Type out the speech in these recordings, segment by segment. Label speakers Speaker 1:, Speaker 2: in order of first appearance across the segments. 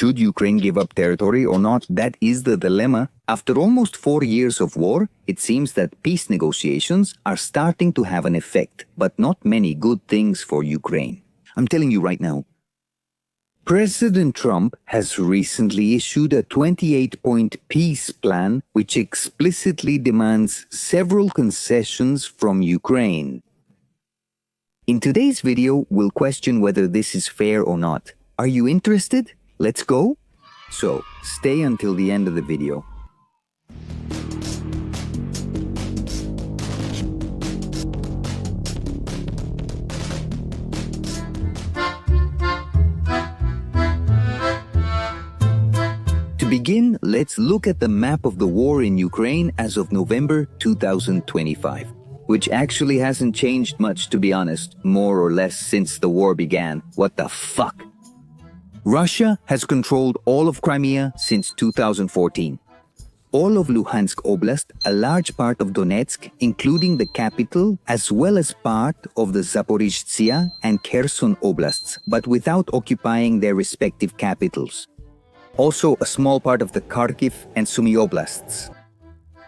Speaker 1: Should Ukraine give up territory or not? That is the dilemma. After almost 4 years of war, it seems that peace negotiations are starting to have an effect, but not many good things for Ukraine. I'm telling you right now. President Trump has recently issued a 28-point peace plan which explicitly demands several concessions from Ukraine. In today's video, we'll question whether this is fair or not. Are you interested? Let's go? So, stay until the end of the video. To begin, let's look at the map of the war in Ukraine as of November 2025, which actually hasn't changed much, to be honest, more or less since the war began. What the fuck? Russia has controlled all of Crimea since 2014. All of Luhansk Oblast, a large part of Donetsk, including the capital, as well as part of the Zaporizhzhia and Kherson Oblasts, but without occupying their respective capitals. Also a small part of the Kharkiv and Sumy Oblasts.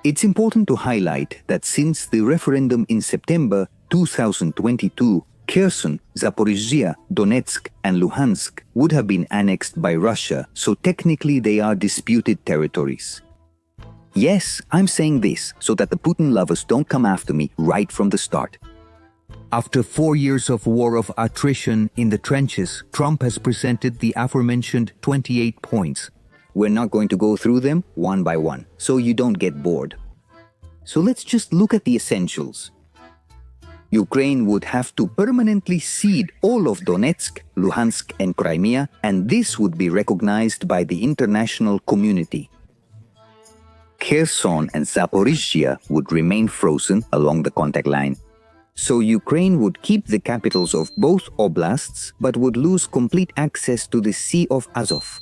Speaker 1: It's important to highlight that since the referendum in September 2022, Kherson, Zaporizhzhia, Donetsk, and Luhansk would have been annexed by Russia, so technically they are disputed territories. Yes, I'm saying this so that the Putin lovers don't come after me right from the start. After 4 years of war of attrition in the trenches, Trump has presented the aforementioned 28 points. We're not going to go through them one by one, so you don't get bored. So let's just look at the essentials. Ukraine would have to permanently cede all of Donetsk, Luhansk, and Crimea, and this would be recognized by the international community. Kherson and Zaporizhzhia would remain frozen along the contact line. So Ukraine would keep the capitals of both oblasts, but would lose complete access to the Sea of Azov.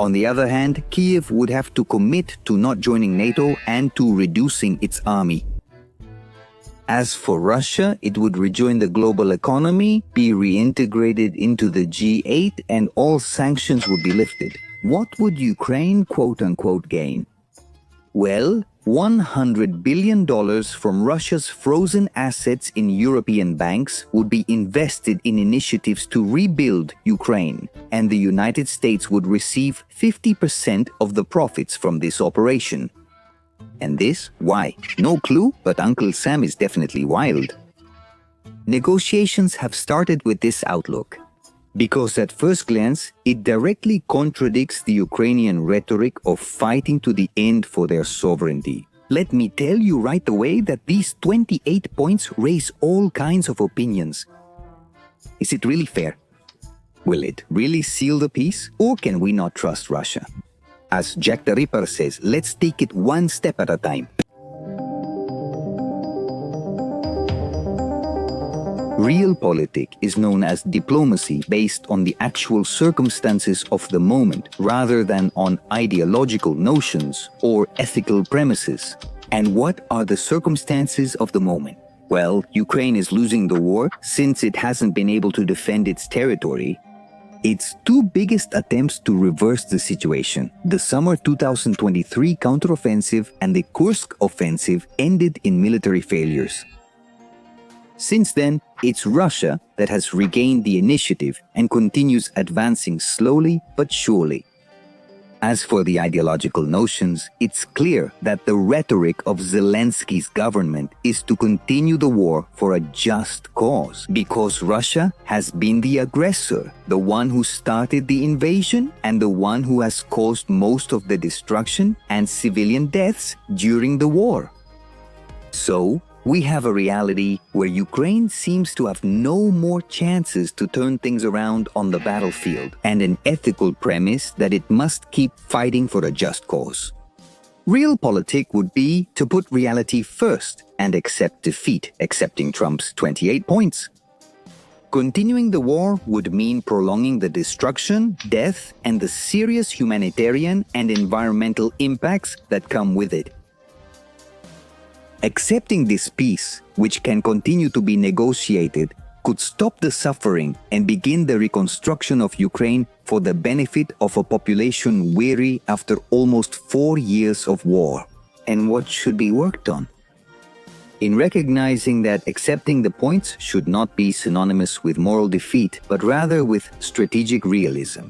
Speaker 1: On the other hand, Kiev would have to commit to not joining NATO and to reducing its army. As for Russia, it would rejoin the global economy, be reintegrated into the G8, and all sanctions would be lifted. What would Ukraine quote-unquote gain? Well, $100 billion from Russia's frozen assets in European banks would be invested in initiatives to rebuild Ukraine, and the United States would receive 50% of the profits from this operation. And this? Why? No clue, but Uncle Sam is definitely wild. Negotiations have started with this outlook, because at first glance, it directly contradicts the Ukrainian rhetoric of fighting to the end for their sovereignty. Let me tell you right away that these 28 points raise all kinds of opinions. Is it really fair? Will it really seal the peace, or can we not trust Russia? As Jack the Ripper says, let's take it one step at a time. Realpolitik is known as diplomacy based on the actual circumstances of the moment rather than on ideological notions or ethical premises. And what are the circumstances of the moment? Well, Ukraine is losing the war since it hasn't been able to defend its territory. Its two biggest attempts to reverse the situation, the summer 2023 counteroffensive and the Kursk offensive, ended in military failures. Since then, it's Russia that has regained the initiative and continues advancing slowly but surely. As for the ideological notions, it's clear that the rhetoric of Zelensky's government is to continue the war for a just cause, because Russia has been the aggressor, the one who started the invasion and the one who has caused most of the destruction and civilian deaths during the war. So, we have a reality where Ukraine seems to have no more chances to turn things around on the battlefield, and an ethical premise that it must keep fighting for a just cause. Realpolitik would be to put reality first and accept defeat, accepting Trump's 28 points. Continuing the war would mean prolonging the destruction, death, and the serious humanitarian and environmental impacts that come with it. Accepting this peace, which can continue to be negotiated, could stop the suffering and begin the reconstruction of Ukraine for the benefit of a population weary after almost 4 years of war. And what should be worked on? In recognizing that accepting the points should not be synonymous with moral defeat, but rather with strategic realism.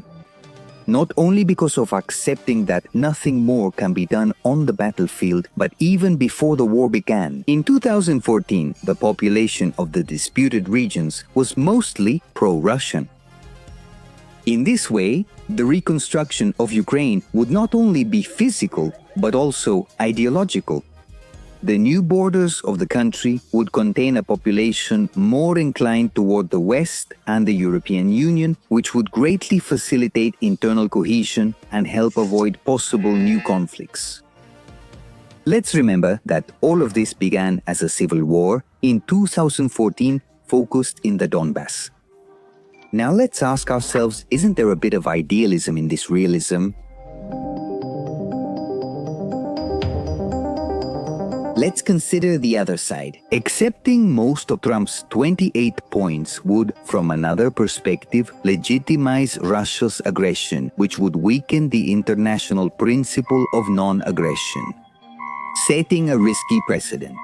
Speaker 1: Not only because of accepting that nothing more can be done on the battlefield, but even before the war began. In 2014, the population of the disputed regions was mostly pro-Russian. In this way, the reconstruction of Ukraine would not only be physical, but also ideological. The new borders of the country would contain a population more inclined toward the West and the European Union, which would greatly facilitate internal cohesion and help avoid possible new conflicts. Let's remember that all of this began as a civil war in 2014, focused in the Donbass. Now let's ask ourselves, isn't there a bit of idealism in this realism? Let's consider the other side. Accepting most of Trump's 28 points would, from another perspective, legitimize Russia's aggression, which would weaken the international principle of non-aggression, setting a risky precedent.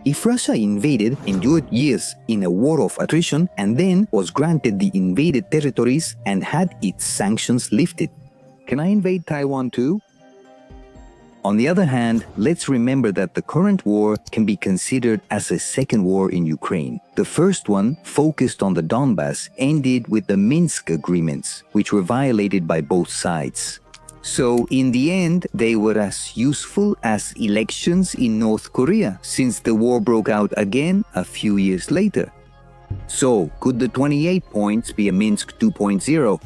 Speaker 1: If Russia invaded, endured years in a war of attrition, and then was granted the invaded territories and had its sanctions lifted, can I invade Taiwan too? On the other hand, let's remember that the current war can be considered as a second war in Ukraine. The first one, focused on the Donbass, ended with the Minsk agreements, which were violated by both sides. So, in the end, they were as useful as elections in North Korea, since the war broke out again a few years later. So, could the 28 points be a Minsk 2.0?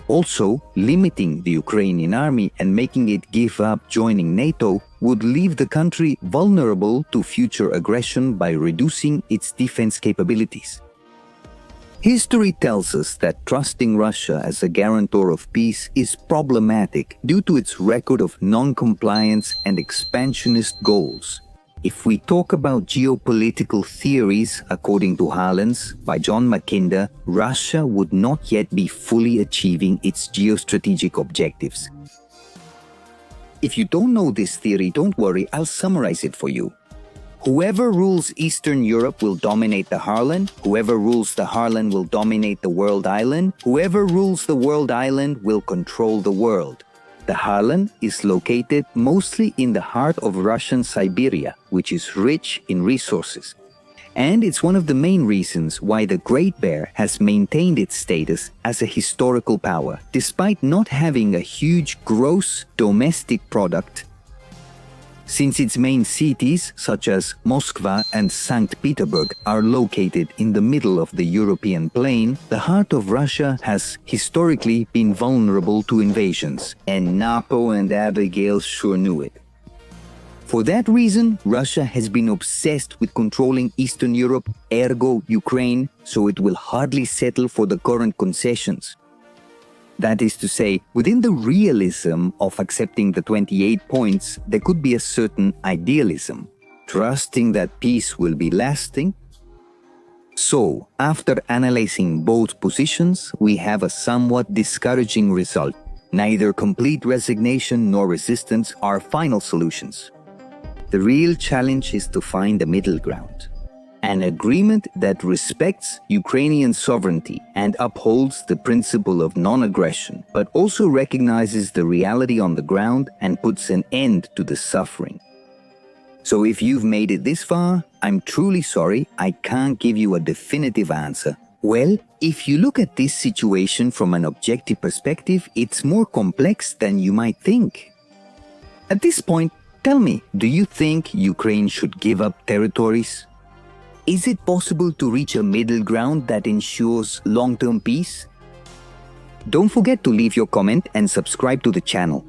Speaker 1: Also, limiting the Ukrainian army and making it give up joining NATO would leave the country vulnerable to future aggression by reducing its defense capabilities. History tells us that trusting Russia as a guarantor of peace is problematic due to its record of non-compliance and expansionist goals. If we talk about geopolitical theories, according to Haalands by John Mackinder, Russia would not yet be fully achieving its geostrategic objectives. If you don't know this theory, don't worry, I'll summarize it for you. Whoever rules Eastern Europe will dominate the Heartland. Whoever rules the Heartland will dominate the world island. Whoever rules the world island will control the world. The Heartland is located mostly in the heart of Russian Siberia, which is rich in resources. And it's one of the main reasons why the Great Bear has maintained its status as a historical power, despite not having a huge gross domestic product. Since its main cities, such as Moscow and St. Petersburg, are located in the middle of the European plain, the heart of Russia has historically been vulnerable to invasions, and Napo and Abigail sure knew it. For that reason, Russia has been obsessed with controlling Eastern Europe, ergo Ukraine, so it will hardly settle for the current concessions. That is to say, within the realism of accepting the 28 points, there could be a certain idealism, trusting that peace will be lasting. So, after analyzing both positions, we have a somewhat discouraging result. Neither complete resignation nor resistance are final solutions. The real challenge is to find a middle ground. An agreement that respects Ukrainian sovereignty and upholds the principle of non-aggression, but also recognizes the reality on the ground and puts an end to the suffering. So if you've made it this far, I'm truly sorry, I can't give you a definitive answer. Well, if you look at this situation from an objective perspective, it's more complex than you might think. At this point, tell me, do you think Ukraine should give up territories? Is it possible to reach a middle ground that ensures long-term peace? Don't forget to leave your comment and subscribe to the channel.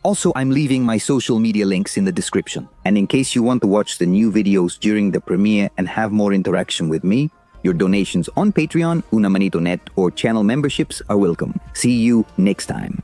Speaker 1: Also, I'm leaving my social media links in the description. And in case you want to watch the new videos during the premiere and have more interaction with me, your donations on Patreon, Una Manito Net, or channel memberships are welcome. See you next time.